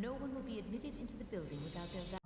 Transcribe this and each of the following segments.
No one will be admitted into the building without their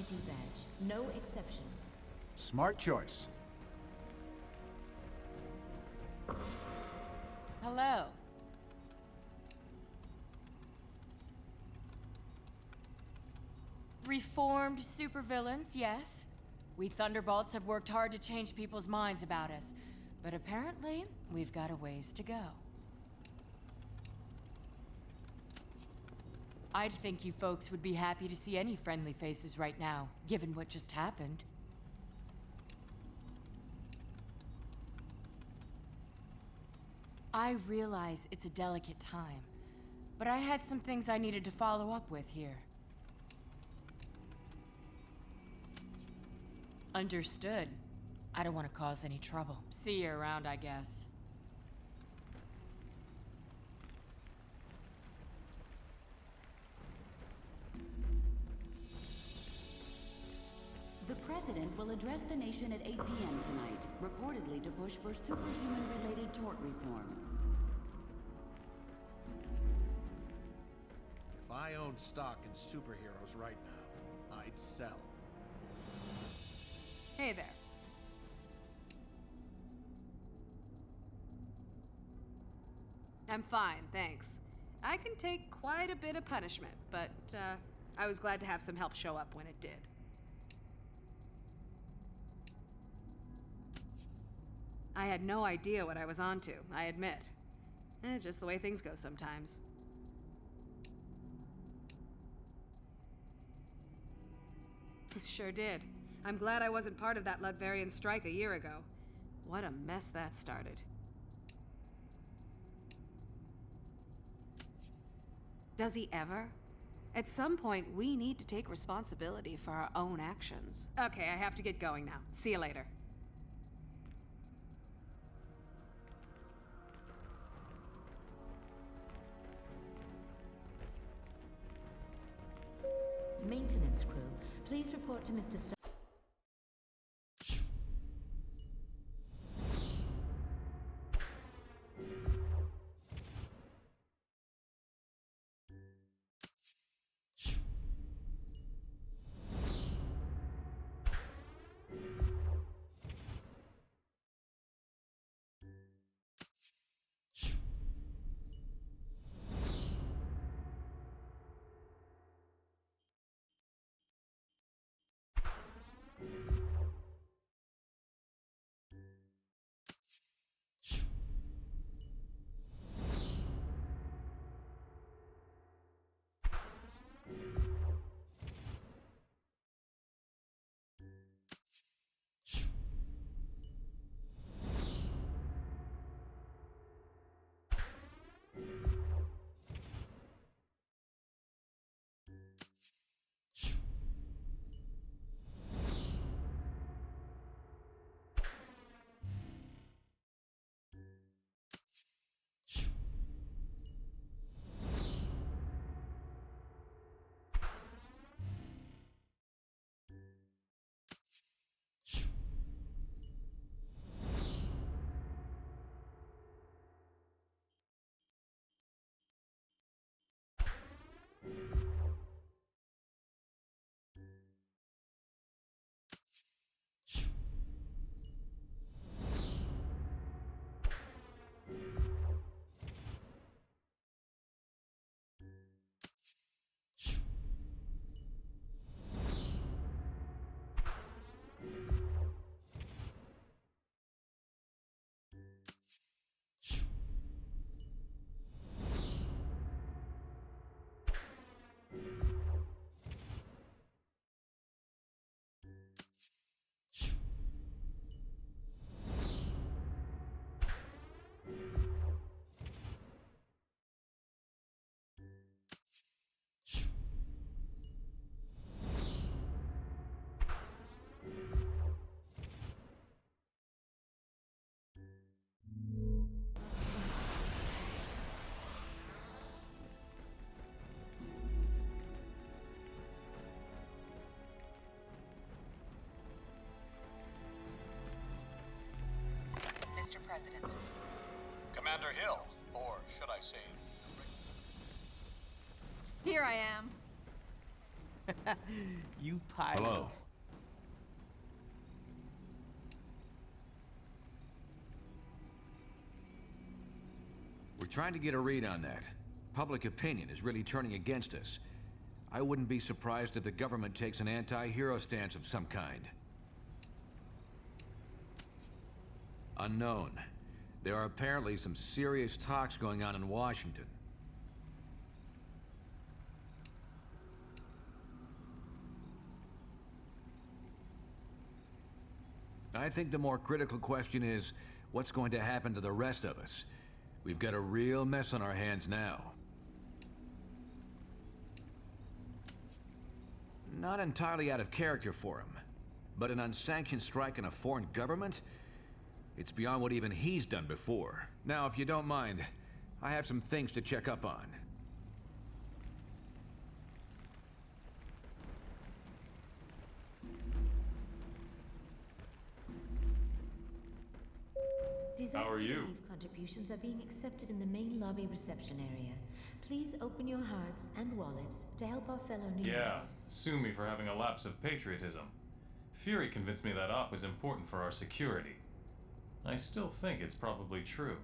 ID badge. No exceptions. Smart choice. Hello. Reformed supervillains, yes. We Thunderbolts have worked hard to change people's minds about us, but apparently, we've got a ways to go. I'd think you folks would be happy to see any friendly faces right now, given what just happened. I realize it's a delicate time, but I had some things I needed to follow up with here. Understood. I don't want to cause any trouble. See you around, I guess. The President will address the nation at 8 p.m. tonight, reportedly to push for superhuman-related tort reform. If I owned stock in superheroes right now, I'd sell. Hey there. I'm fine, thanks. I can take quite a bit of punishment, but I was glad to have some help show up when it did. I had no idea what I was onto, I admit. Just the way things go sometimes. Sure did. I'm glad I wasn't part of that Ludvarian strike a year ago. What a mess that started. Does he ever? At some point, we need to take responsibility for our own actions. Okay, I have to get going now. See you later. Maintenance crew, please report to Mr. Stark. should I say, Here I am. You pilot. Hello. We're trying to get a read on that. Public opinion is really turning against us. I wouldn't be surprised if the government takes an anti-hero stance of some kind. Unknown. There are apparently some serious talks going on in Washington. I think the more critical question is, what's going to happen to the rest of us? We've got a real mess on our hands now. Not entirely out of character for him, but an unsanctioned strike on a foreign government? It's beyond what even he's done before. Now, if you don't mind, I have some things to check up on. How are you? Contributions are being accepted in the main lobby reception area. Please open your hearts and wallets to help our fellow New Yeah, Yorkers. sue me for having a lapse of patriotism. Fury convinced me that op was important for our security. I still think it's probably true.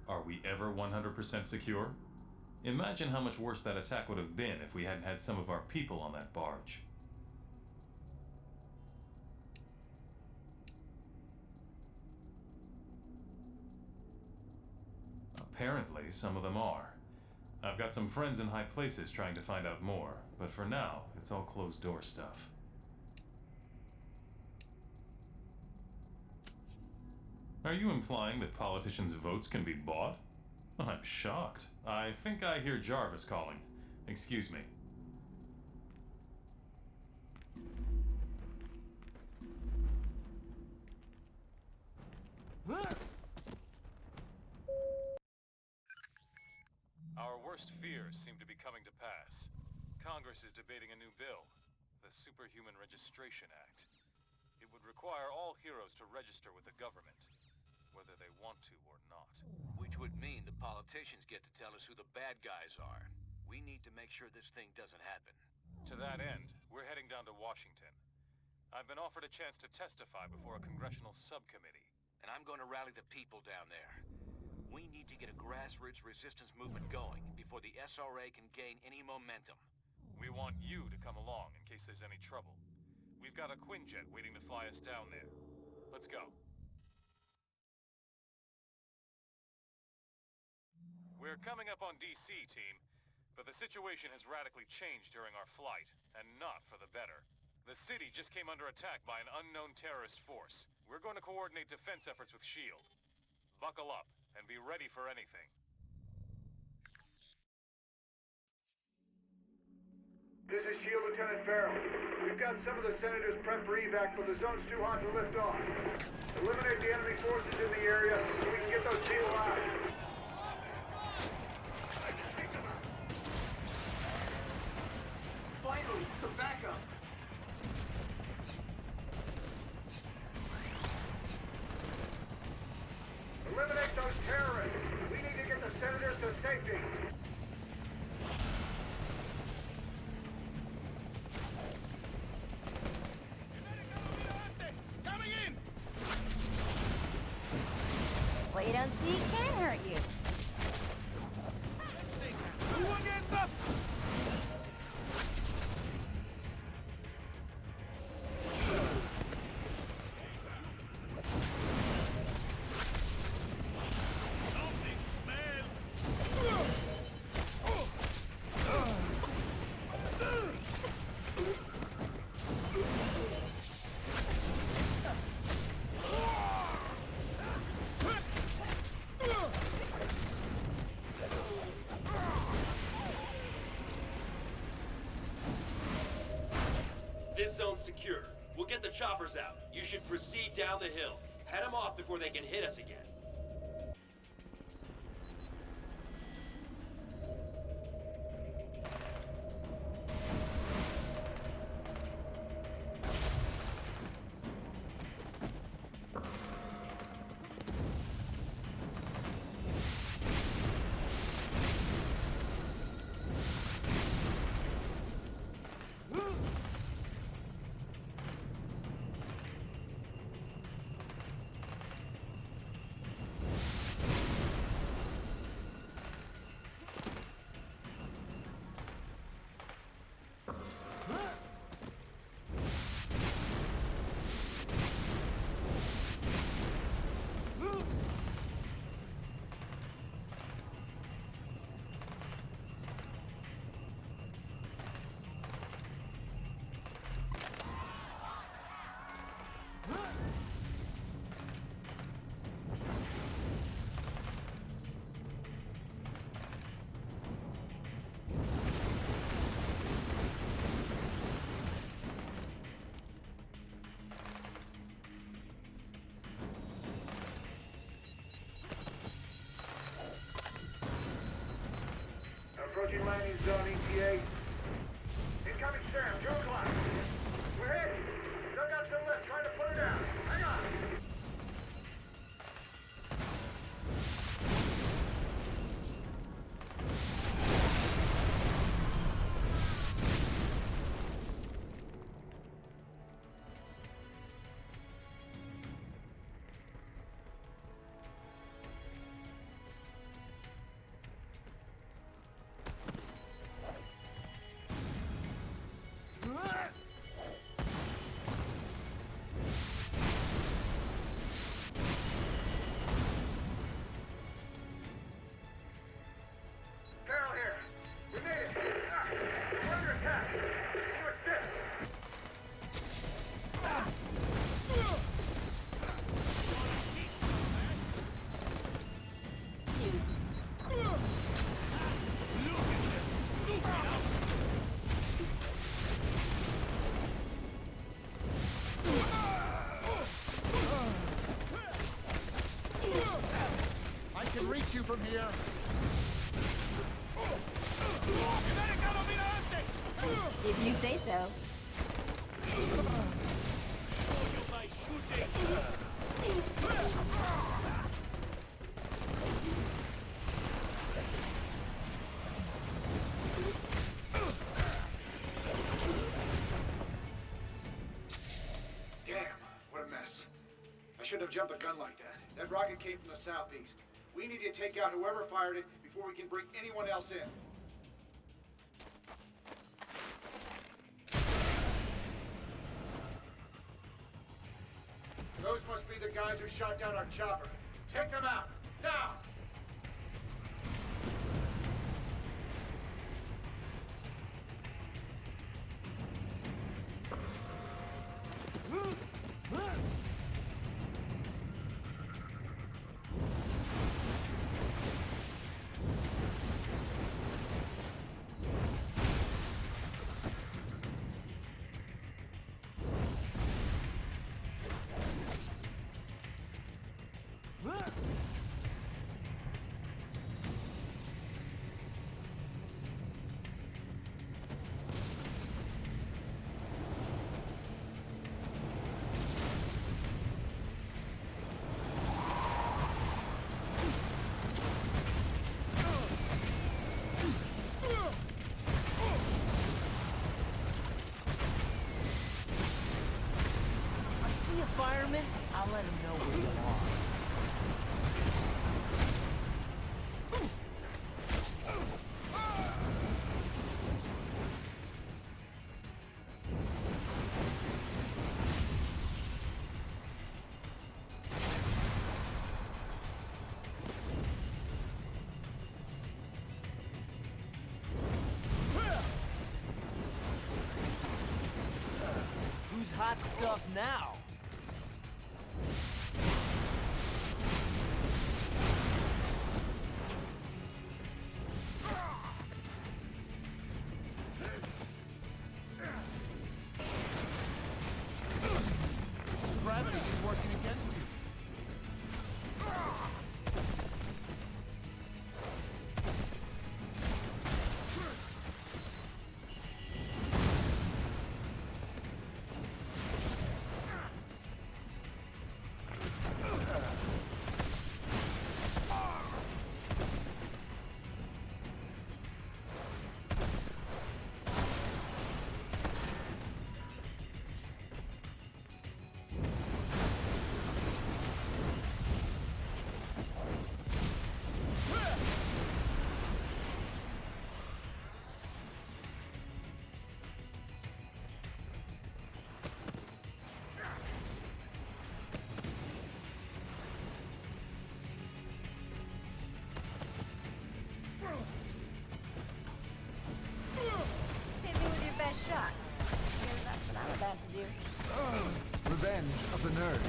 Are we ever 100% secure? Imagine how much worse that attack would have been if we hadn't had some of our people on that barge. Apparently, some of them are. I've got some friends in high places trying to find out more, but for now, it's all closed-door stuff. Are you implying that politicians' votes can be bought? I'm shocked. I think I hear Jarvis calling. Excuse me. Our worst fears seem to be coming to pass. Congress is debating a new bill, the Superhuman Registration Act. It would require all heroes to register with the government, whether they want to or not. which would mean the politicians get to tell us who the bad guys are. We need to make sure this thing doesn't happen. To that end, we're heading down to Washington. I've been offered a chance to testify before a congressional subcommittee. And I'm going to rally the people down there. We need to get a grassroots resistance movement going before the SRA can gain any momentum. We want you to come along in case there's any trouble. We've got a Quinjet waiting to fly us down there. Let's go. We're coming up on DC, team, but the situation has radically changed during our flight, and not for the better. The city just came under attack by an unknown terrorist force. We're going to coordinate defense efforts with S.H.I.E.L.D. Buckle up, and be ready for anything. This is S.H.I.E.L.D. Lieutenant Farrell. We've got some of the senators prepped for evac, but the zone's too hot to lift off. Eliminate the enemy forces in the area so we can get those people out. Finally, some backup. Eliminate those terrorists. We need to get the senators to safety. Coming in! What you don't see can hurt you. Who against us? This zone's secure. We'll get the choppers out. You should proceed down the hill. Head them off before they can hit us again. Approaching landing zone ETA. Incoming Sam, 2 o'clock. We're hit. Still got some lift, trying to put her down. Hang on. Reach you from here. If you say so. Damn, what a mess. I shouldn't have jumped a gun like that. That rocket came from the southeast. We need to take out whoever fired it before we can bring anyone else in. Those must be the guys who shot down our chopper. Take them out, now! Fireman, I'll let him know where you are. Who's hot stuff now? Gravity is working against you. Shot. Because that's what I'm about to do. Revenge of the nerd.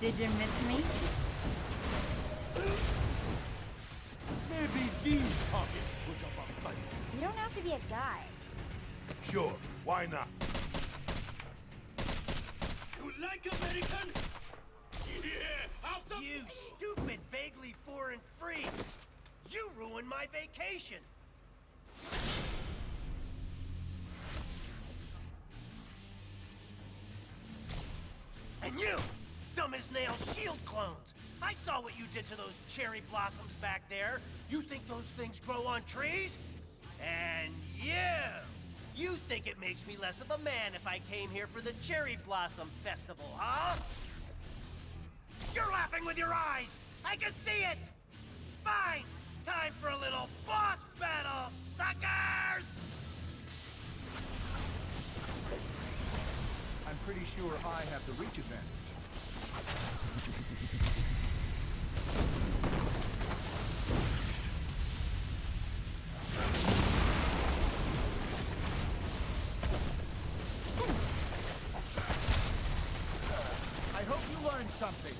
Did you miss me? Maybe these pockets put up a fight. You don't have to be a guy. Sure, why not? You like American? Yeah, have some... You stupid, vaguely foreign freaks! You ruined my vacation! And you, dumb as nails shield clones! I saw what you did to those cherry blossoms back there. You think those things grow on trees? And you think it makes me less of a man if I came here for the Cherry Blossom Festival, huh? You're laughing with your eyes! I can see it! Fine! Time for a little boss battle, suckers! I'm pretty sure I have the reach advantage. I hope you learned something.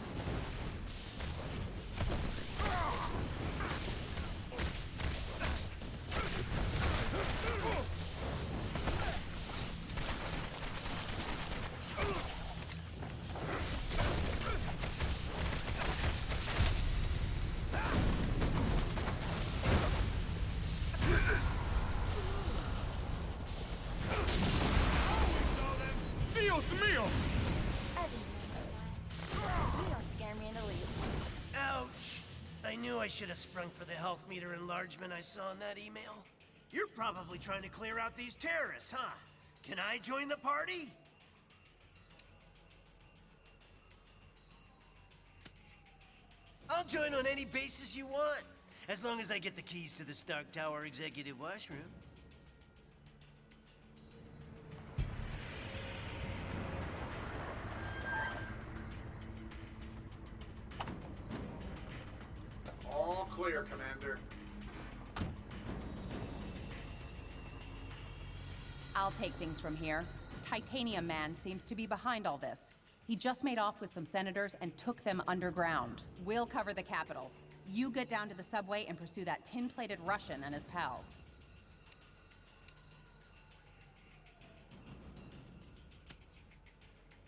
Dios mío! You don't scare me in the least. Ouch! I knew I should have sprung for the health meter enlargement I saw in that email. You're probably trying to clear out these terrorists, huh? Can I join the party? I'll join on any basis you want, as long as I get the keys to the Stark Tower executive washroom. All clear, Commander. I'll take things from here. Titanium Man seems to be behind all this. He just made off with some senators and took them underground. We'll cover the Capitol. You get down to the subway and pursue that tin-plated Russian and his pals.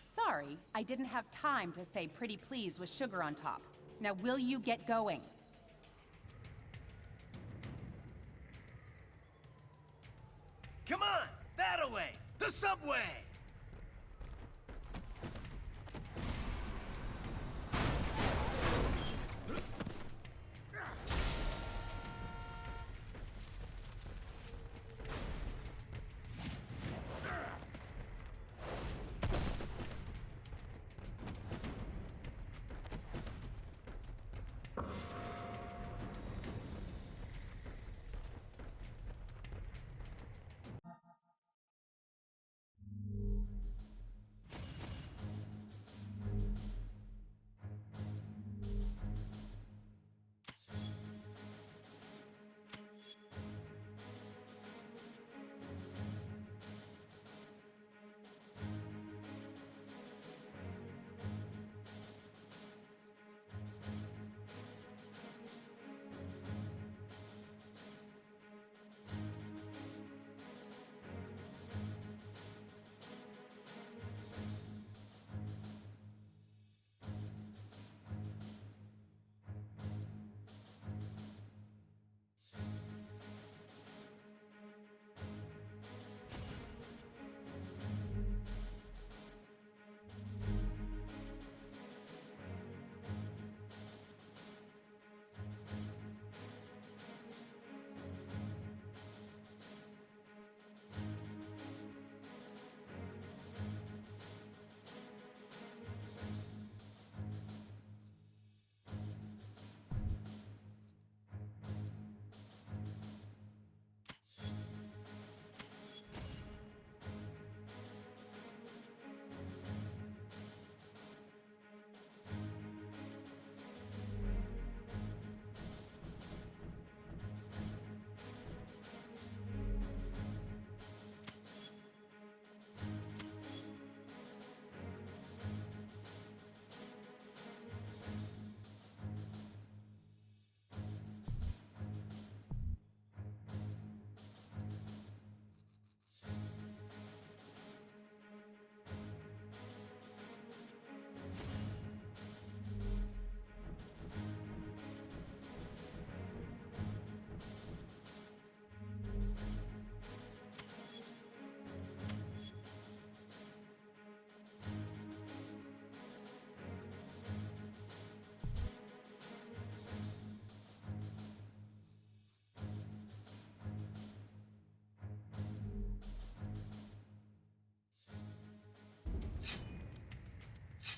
Sorry, I didn't have time to say pretty please with sugar on top. Now will you get going? Come on! That-a-way! The subway!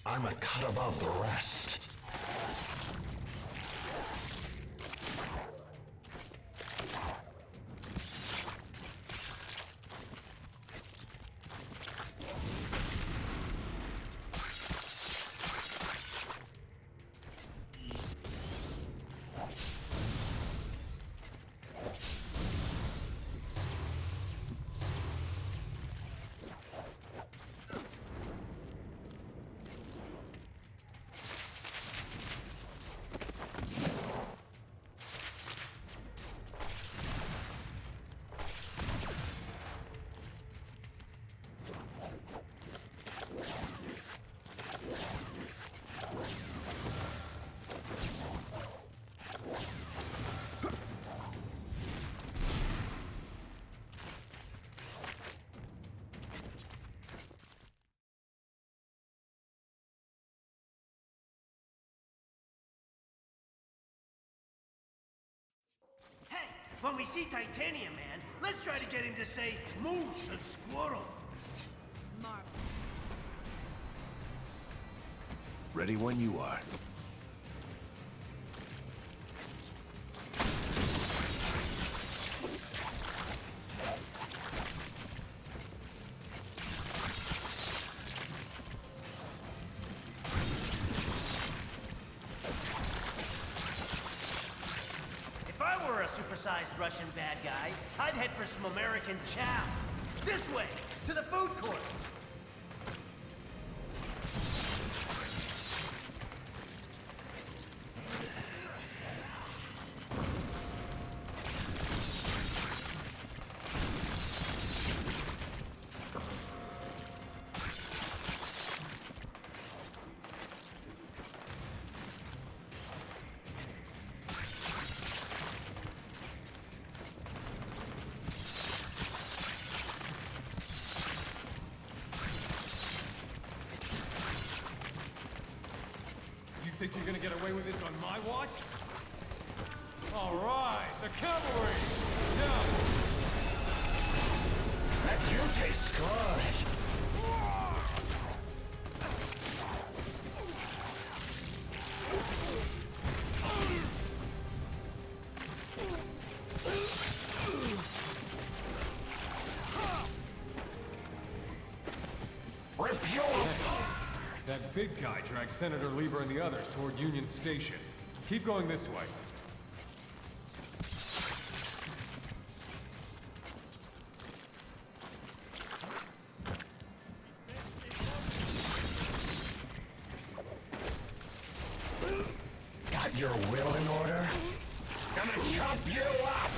I'm a cut above the rest. When we see Titanium Man, let's try to get him to say moose and squirrel. Marvelous. Ready when you are. Supersized Russian bad guy, I'd head for some American chow. This way, to the food court. Think you're gonna get away with this on my watch? All right, the cavalry! Down! That you taste good! That big guy dragged Senator Lieber and the others toward Union Station. Keep going this way. Got your will in order? Gonna chop you up!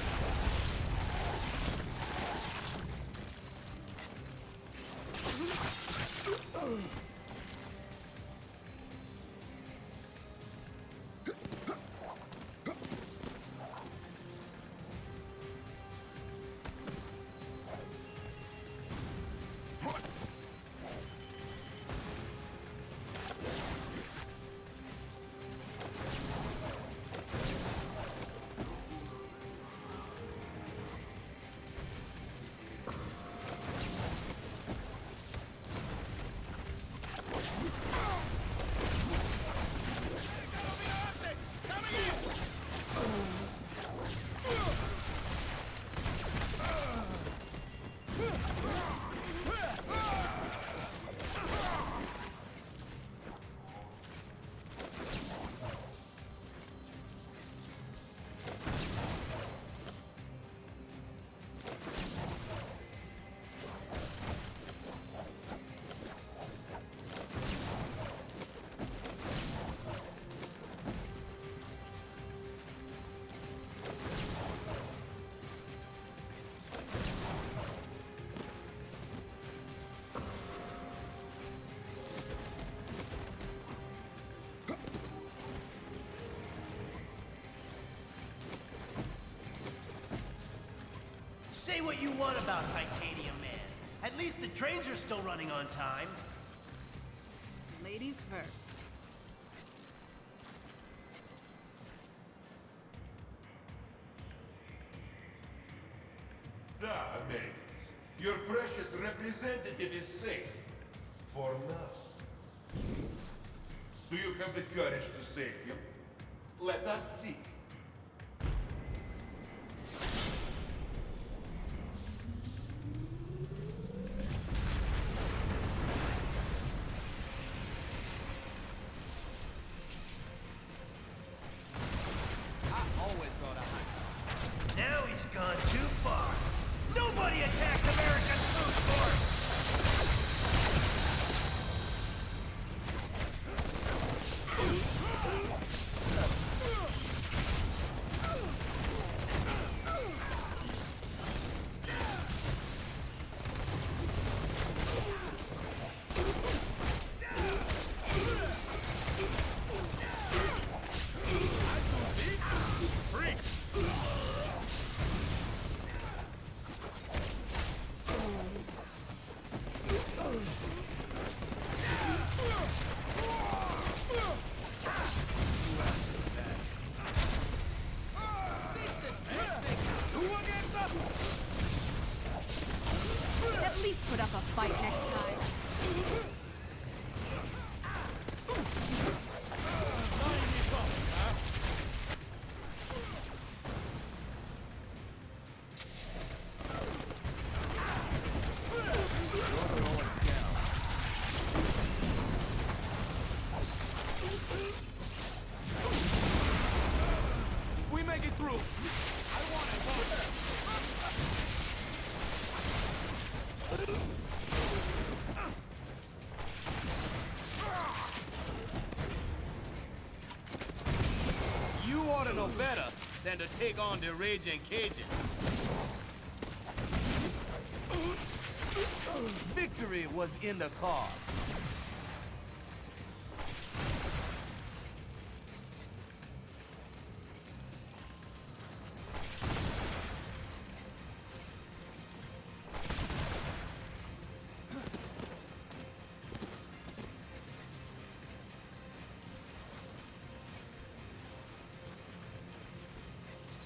Say what you want about Titanium Man. At least the trains are still running on time. Ladies first. Da, maidens. Your precious representative is safe. For now. Do you have the courage to save him? Let us see. I always thought I had. Now he's gone too far. Nobody attacks America's food courts! At least put up a fight next time. If we make it through, I want it. You ought to know better than to take on the Raging Cajun. Victory was in the cause.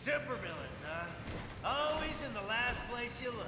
Supervillains, huh? Always in the last place you look.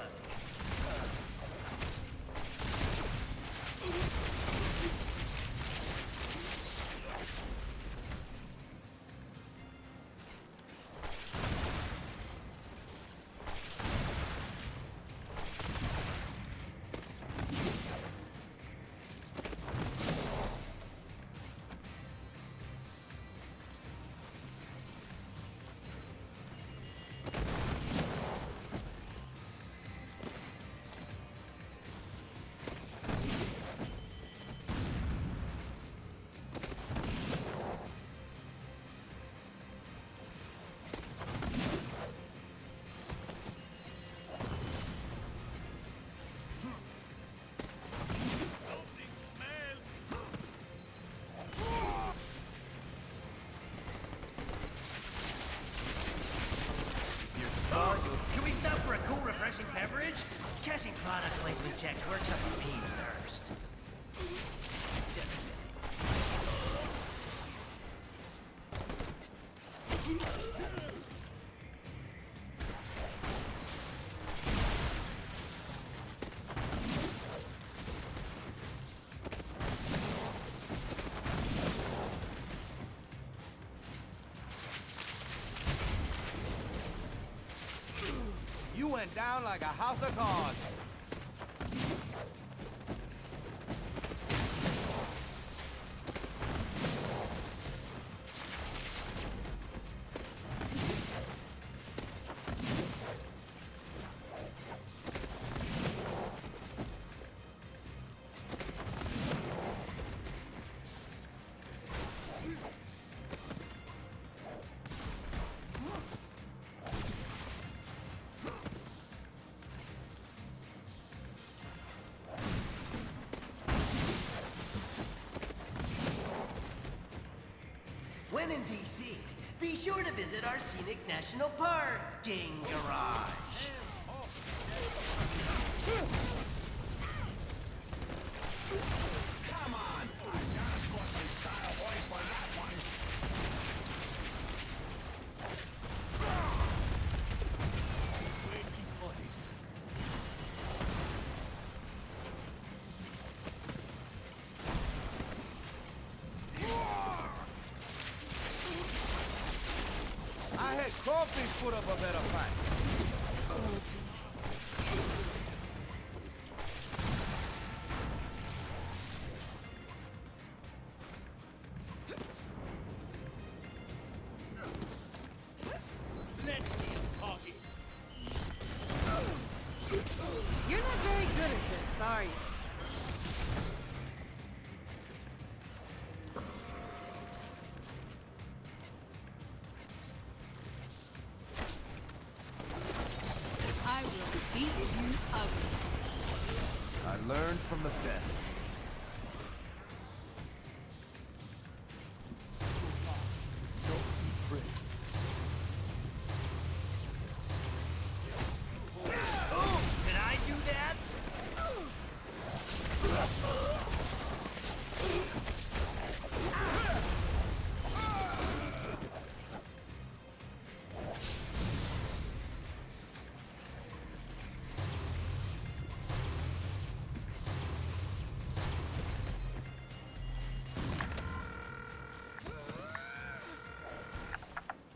Can we stop for a cool, refreshing beverage? Cashing product placement checks works up a pee thirst. Just You went down like a house of cards. When in DC, be sure to visit our scenic national parking garage. Come on! I gotta score some style points for that one. Hey, Coffee's put up a better fight. You're not very good at this, are you? I will beat you ugly. I learned from the best. Did I do that?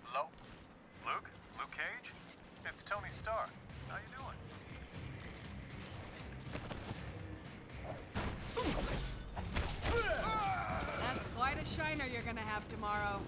Hello? Luke? Luke Cage? It's Tony Stark. How you doing? That's quite a shiner you're gonna have tomorrow.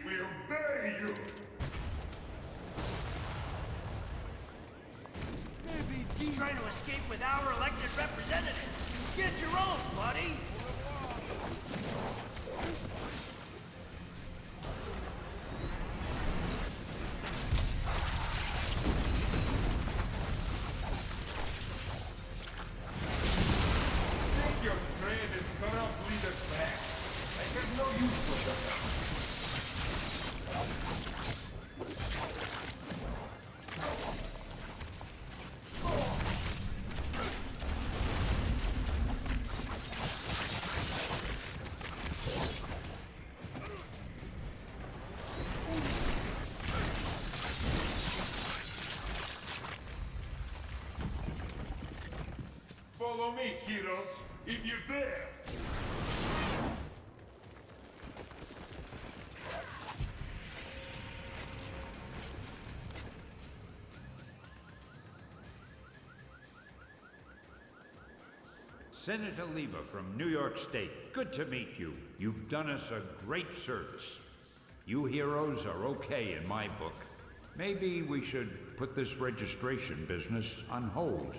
We will bury you! He's trying to escape with our elected representatives. Get your own, buddy! Take your friend and come out lead us back. I have no use for that. Follow me, heroes, if you dare! Senator Lieber from New York State, good to meet you. You've done us a great service. You heroes are okay in my book. Maybe we should put this registration business on hold.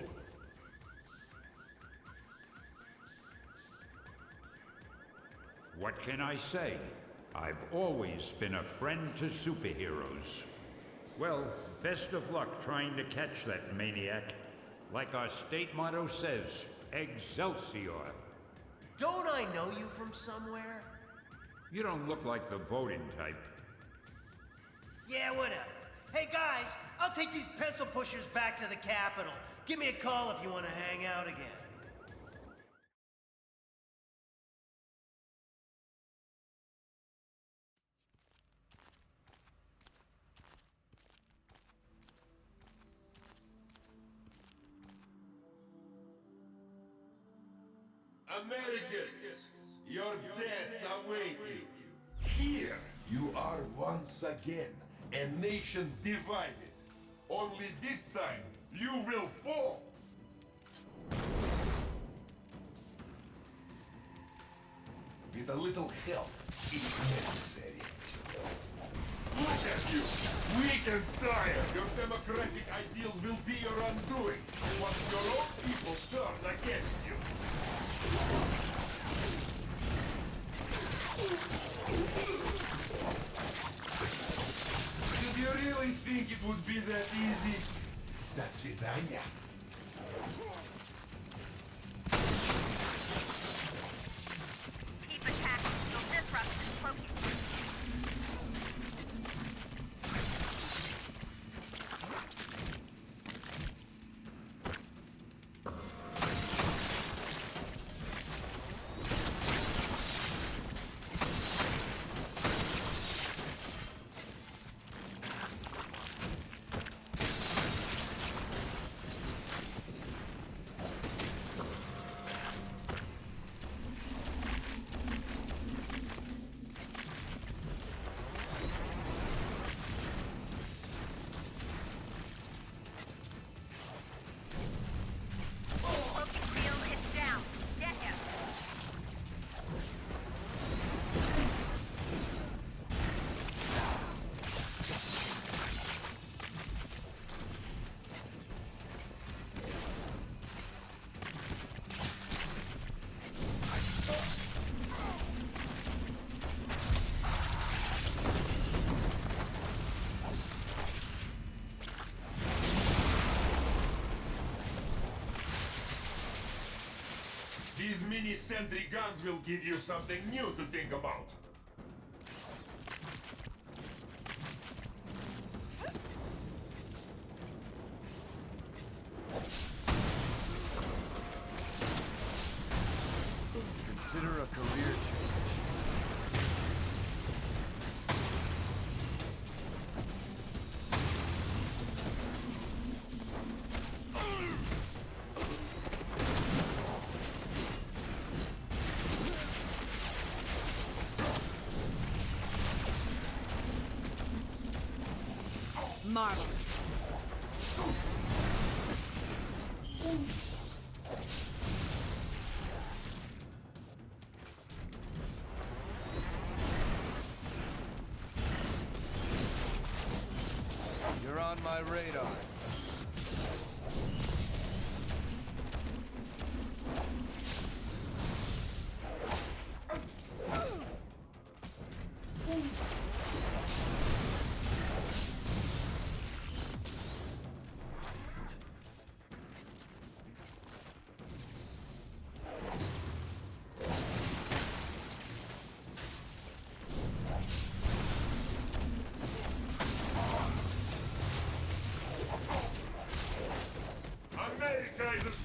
What can I say? I've always been a friend to superheroes. Well, best of luck trying to catch that maniac. Like our state motto says, Excelsior. Don't I know you from somewhere? You don't look like the voting type. Yeah, whatever. Hey guys, I'll take these pencil pushers back to the Capitol. Give me a call if you want to hang out again. Americans, your deaths await you. Here you are once again, a nation divided. Only this time, you will fall. With a little help, if necessary. Look at you! Weak and tired! Your democratic ideals will be your undoing once your own people turn against you! Did you really think it would be that easy? До свидания. Keep attacking. You'll disrupt this focus. These mini-sentry guns will give you something new to think about. Consider a career change. Marvelous. You're on my radar.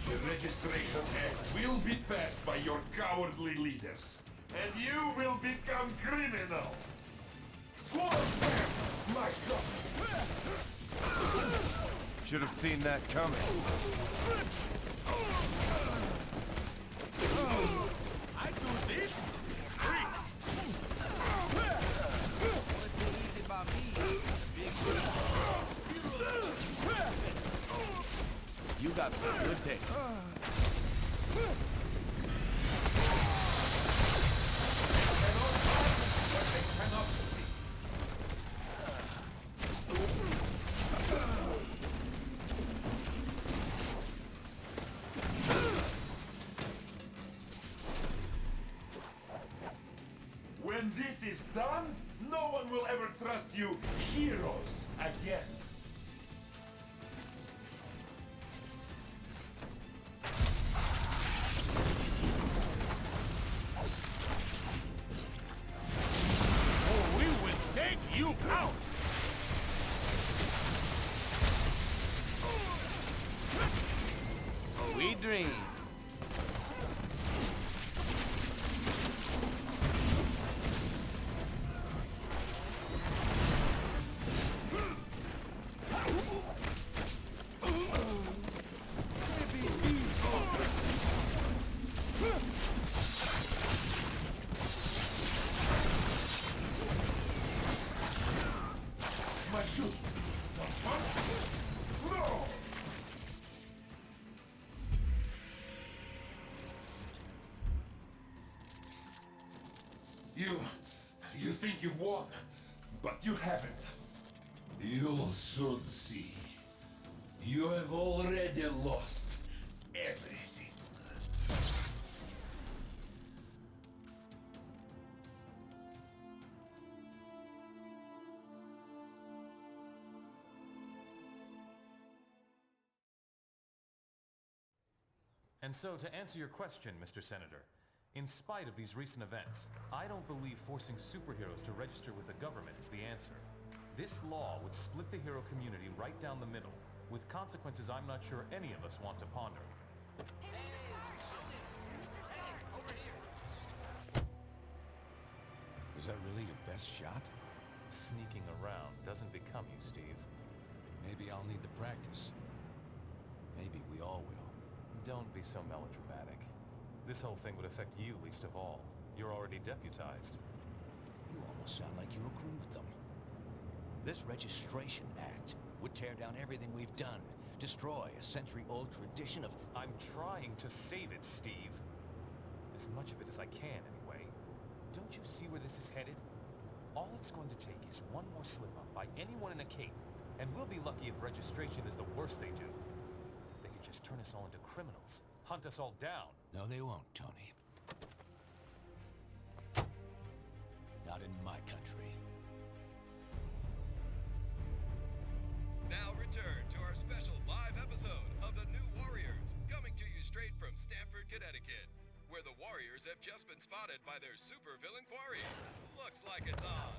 The registration act will be passed by your cowardly leaders, and you will become criminals. Swarm them, my God! Should have seen that coming. I do this. Easy by me. You got some good taste. When this is done, no one will ever trust you heroes again. Sweet dreams. My shoot! The punch? No! You think you've won, But you haven't. You'll soon see. You have already lost everything. And so, to answer your question, Mr. Senator, in spite of these recent events, I don't believe forcing superheroes to register with the government is the answer. This law would split the hero community right down the middle, with consequences I'm not sure any of us want to ponder. Was that really your best shot? Sneaking around doesn't become you, Steve. Maybe I'll need the practice. Maybe we all will. Don't be so melodramatic. This whole thing would affect you least of all. You're already deputized. You almost sound like you agree with them. This Registration Act would tear down everything we've done, destroy a century-old tradition of... I'm trying to save it, Steve. As much of it as I can, anyway. Don't you see where this is headed? All it's going to take is one more slip-up by anyone in a cape, and we'll be lucky if registration is the worst they do. They could just turn us all into criminals, hunt us all down. No, they won't, Tony. Not in my country. Now return to our special live episode of The New Warriors, coming to you straight from Stamford, Connecticut, where the Warriors have just been spotted by their supervillain quarry. Looks like it's on.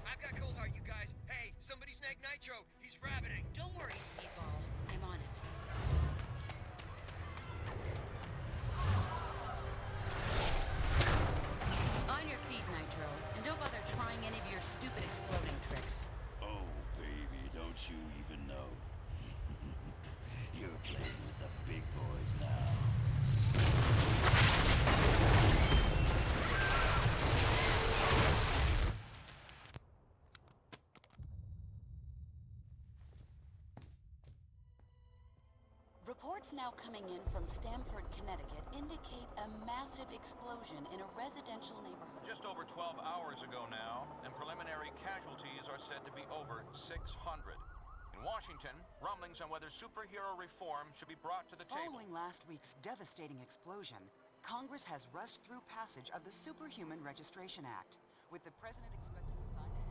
I've got Cold Heart, you guys. Hey, somebody snag Nitro. He's rabbiting. Don't worry, Speedball. I'm on it. On your feet, Nitro. And don't bother trying any of your stupid exploding tricks. Oh, baby, don't you even know? You're playing with the big boys now. Reports now coming in from Stamford, Connecticut indicate a massive explosion in a residential neighborhood. Just over 12 hours ago now, and preliminary casualties are said to be over 600. In Washington, rumblings on whether superhero reform should be brought to the table. Following last week's devastating explosion, Congress has rushed through passage of the Superhuman Registration Act, with the president expected to sign it.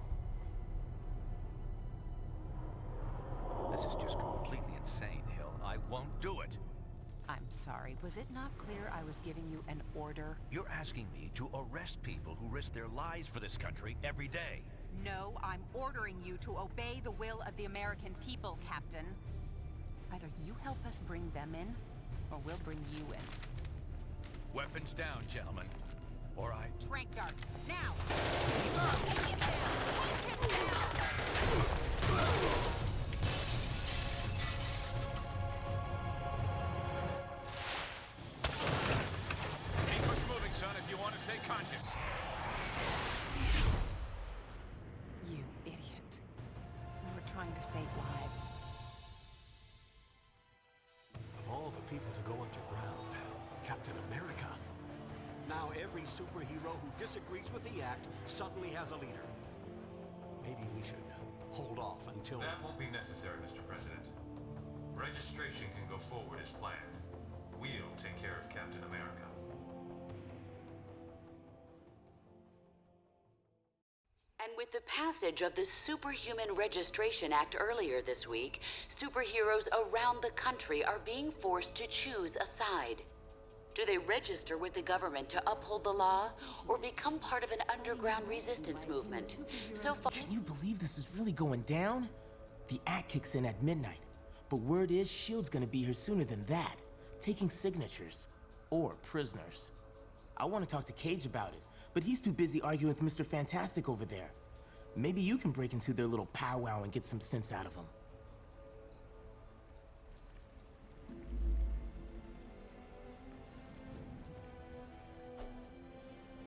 This is just completely insane, Hill. I won't do it. I'm sorry, was it not clear I was giving you an order? You're asking me to arrest people who risk their lives for this country every day. No, I'm ordering you to obey the will of the American people, Captain. Either you help us bring them in, or we'll bring you in. Weapons down, gentlemen. Or I... Trank darts, now! Take him down! Take him down! Keep us moving, son, if you want to stay conscious. You idiot. We were trying to save lives. Of all the people to go underground, Captain America. Now every superhero who disagrees with the act suddenly has a leader. Maybe we should hold off until... That won't be necessary, Mr. President. Registration can go forward as planned. We'll take care of Captain America. And with the passage of the Superhuman Registration Act earlier this week, superheroes around the country are being forced to choose a side. Do they register with the government to uphold the law, or become part of an underground resistance movement? So far... Can you believe this is really going down? The act kicks in at midnight, but word is S.H.I.E.L.D's gonna be here sooner than that, taking signatures. Or prisoners. I want to talk to Cage about it, but he's too busy arguing with Mr. Fantastic over there. Maybe you can break into their little powwow and get some sense out of him.